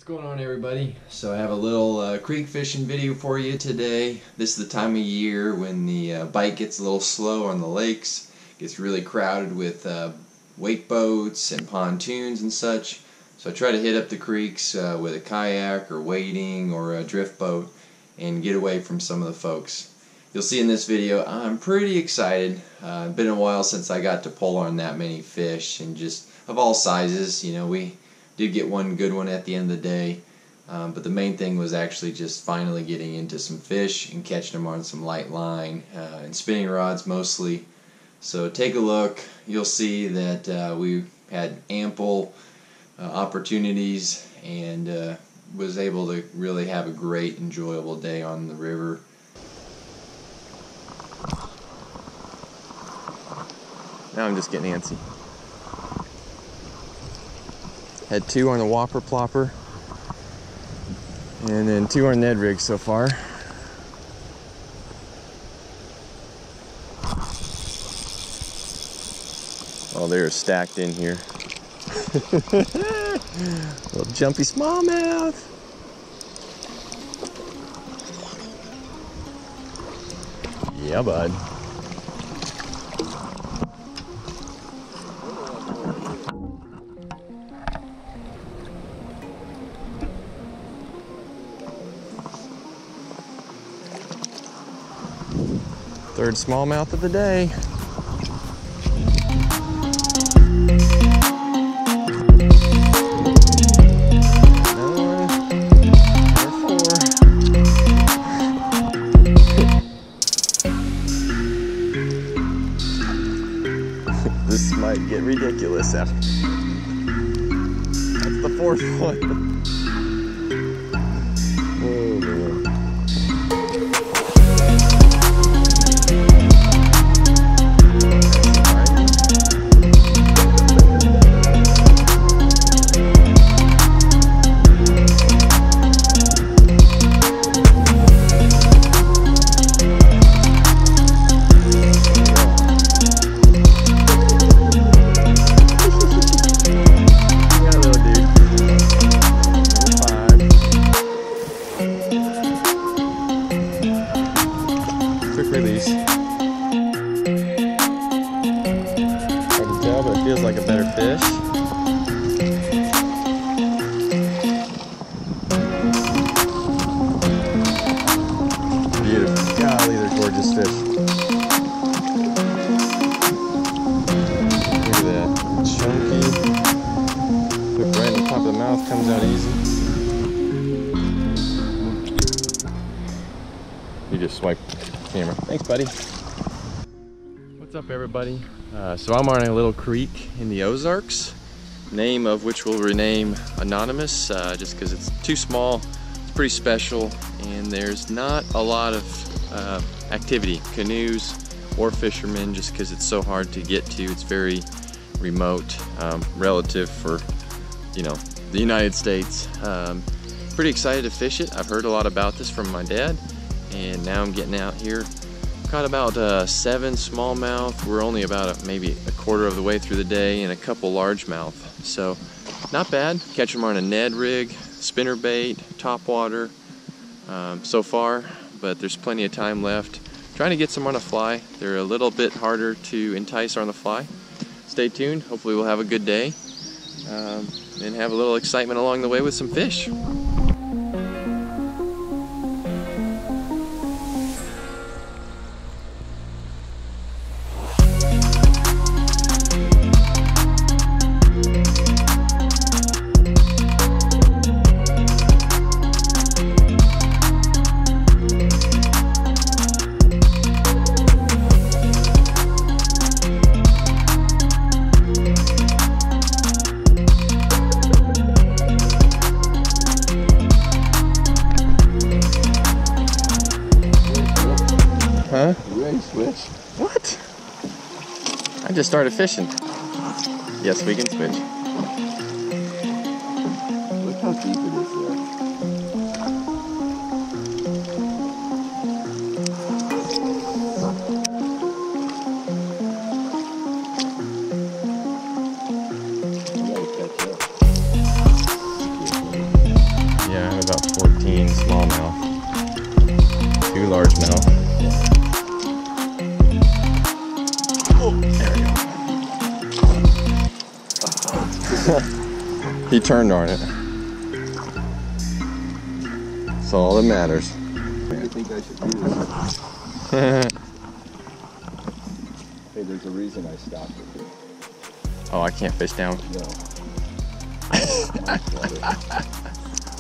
What's going on, everybody? So I have a little creek fishing video for you today. This is the time of year when the bite gets a little slow on the lakes. It gets really crowded with wake boats and pontoons and such. So I try to hit up the creeks with a kayak or wading or a drift boat and get away from some of the folks. You'll see in this video I'm pretty excited. It's been a while since I got to pull on that many fish, and just of all sizes. You know, we did get one good one at the end of the day, but the main thing was actually just finally getting into some fish and catching them on some light line and spinning rods mostly. So take a look. You'll see that we had ample opportunities and was able to really have a great, enjoyable day on the river. Now I'm just getting antsy. Had two on the whopper plopper, and then two on Ned rig so far. Oh, they're stacked in here. Little jumpy smallmouth. Yeah, bud. Third smallmouth of the day. Another one. Number 4. This might get ridiculous after. That's the fourth one. Oh man. Release. I can tell, but it feels like a better fish. Beautiful. Golly, they're gorgeous fish. Look at that. Chunky. Look right on the top of the mouth, comes out easy. You just swipe camera. Thanks, buddy. What's up, everybody? So I'm on a little creek in the Ozarks, name of which we'll rename Anonymous, just because it's too small. It's pretty special, and there's not a lot of activity, canoes or fishermen, just because it's so hard to get to. It's very remote, relative for, you know, the United States. Pretty excited to fish it. I've heard a lot about this from my dad, and now I'm getting out here. Caught about 7 smallmouth. We're only about maybe a quarter of the way through the day, and a couple largemouth. So not bad. Catch them on a Ned rig, spinner bait, top water so far, but there's plenty of time left. Trying to get some on a fly. They're a little bit harder to entice on the fly. Stay tuned. Hopefully we'll have a good day and have a little excitement along the way with some fish. Huh? You ready to switch? What? I just started fishing. Yes, we can switch. Look how deep it is there. You gotta catch up. There we go. He turned on it. That's all that matters. I think I should do this. Hey, there's a reason I stopped it. Oh, I can't fish down. No.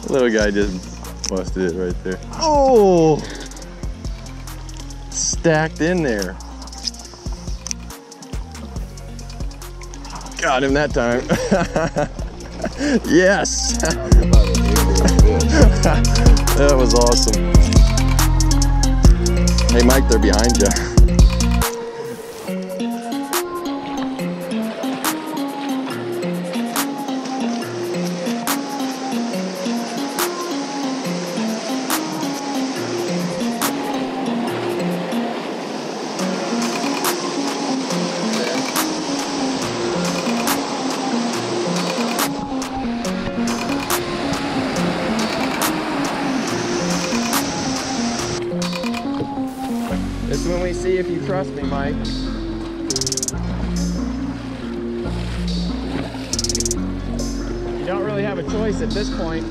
Little guy just busted it right there. Oh! Stacked in there. Got him that time. Yes! That was awesome. Hey Mike, they're behind you. This is when we see if you trust me, Mike. You don't really have a choice at this point.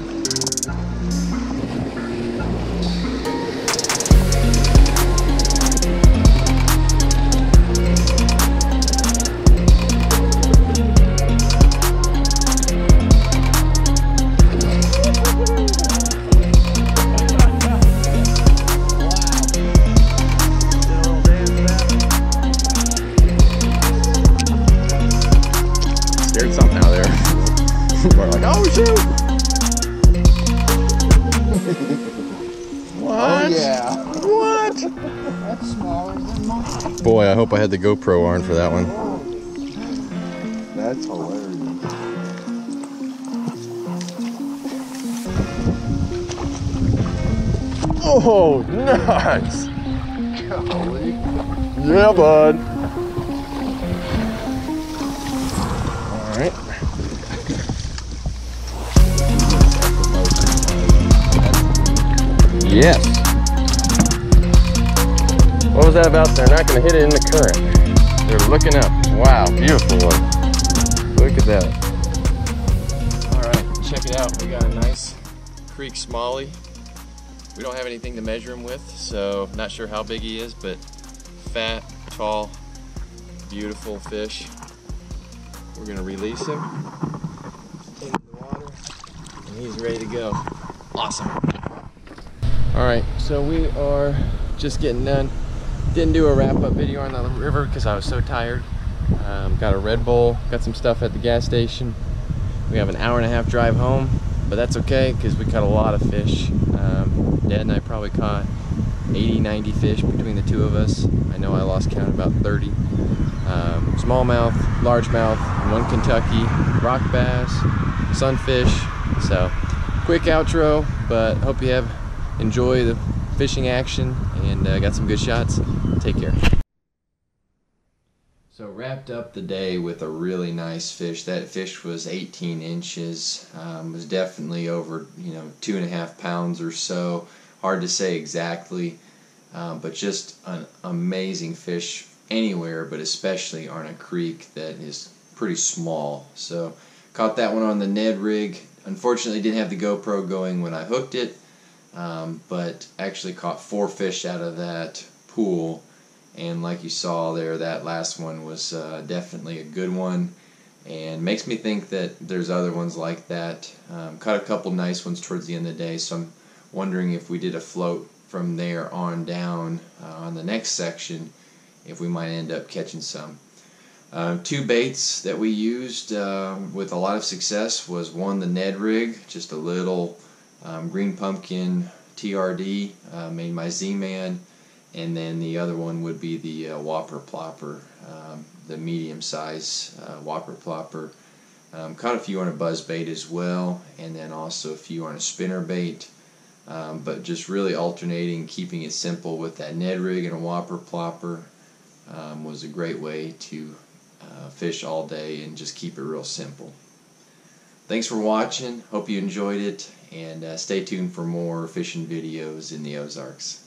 Scared something out there. We're like, oh shoot! What? Oh yeah. What? That's smaller than mine. Boy, I hope I had the GoPro on for that one. That's hilarious. Oh, nuts! Golly. Yeah, bud. All right. Yes. What was that about? They're not going to hit it in the current. They're looking up. Wow, beautiful one. Look at that. All right, check it out. We got a nice creek smallie. We don't have anything to measure him with, so not sure how big he is, but fat, tall, beautiful fish. We're going to release him into the water, and he's ready to go. Awesome. Alright, so we are just getting done. Didn't do a wrap-up video on the river because I was so tired. Got a Red Bull, got some stuff at the gas station. We have an hour-and-a-half drive home, but that's okay because we caught a lot of fish. Dad and I probably caught 80, 90 fish between the two of us. I know I lost count about 30. Smallmouth, largemouth, one Kentucky, rock bass, sunfish. So, quick outro, but hope you have enjoy the fishing action and got some good shots. Take care. So wrapped up the day with a really nice fish. That fish was 18 inches. Was definitely over 2.5 pounds or so. Hard to say exactly, but just an amazing fish anywhere, but especially on a creek that is pretty small. So caught that one on the Ned rig. Unfortunately didn't have the GoPro going when I hooked it. But actually caught 4 fish out of that pool, and like you saw there, that last one was definitely a good one, and makes me think that there's other ones like that. Caught a couple nice ones towards the end of the day, so I'm wondering if we did a float from there on down on the next section, if we might end up catching some. 2 baits that we used with a lot of success was one, the Ned rig, just a little green pumpkin TRD made my Z-Man, and then the other one would be the whopper plopper, the medium size whopper plopper. Caught a few on a buzz bait as well, and then also a few on a spinner bait, but just really alternating, keeping it simple with that Ned rig and a whopper plopper was a great way to fish all day and just keep it real simple. Thanks for watching. Hope you enjoyed it, and stay tuned for more fishing videos in the Ozarks.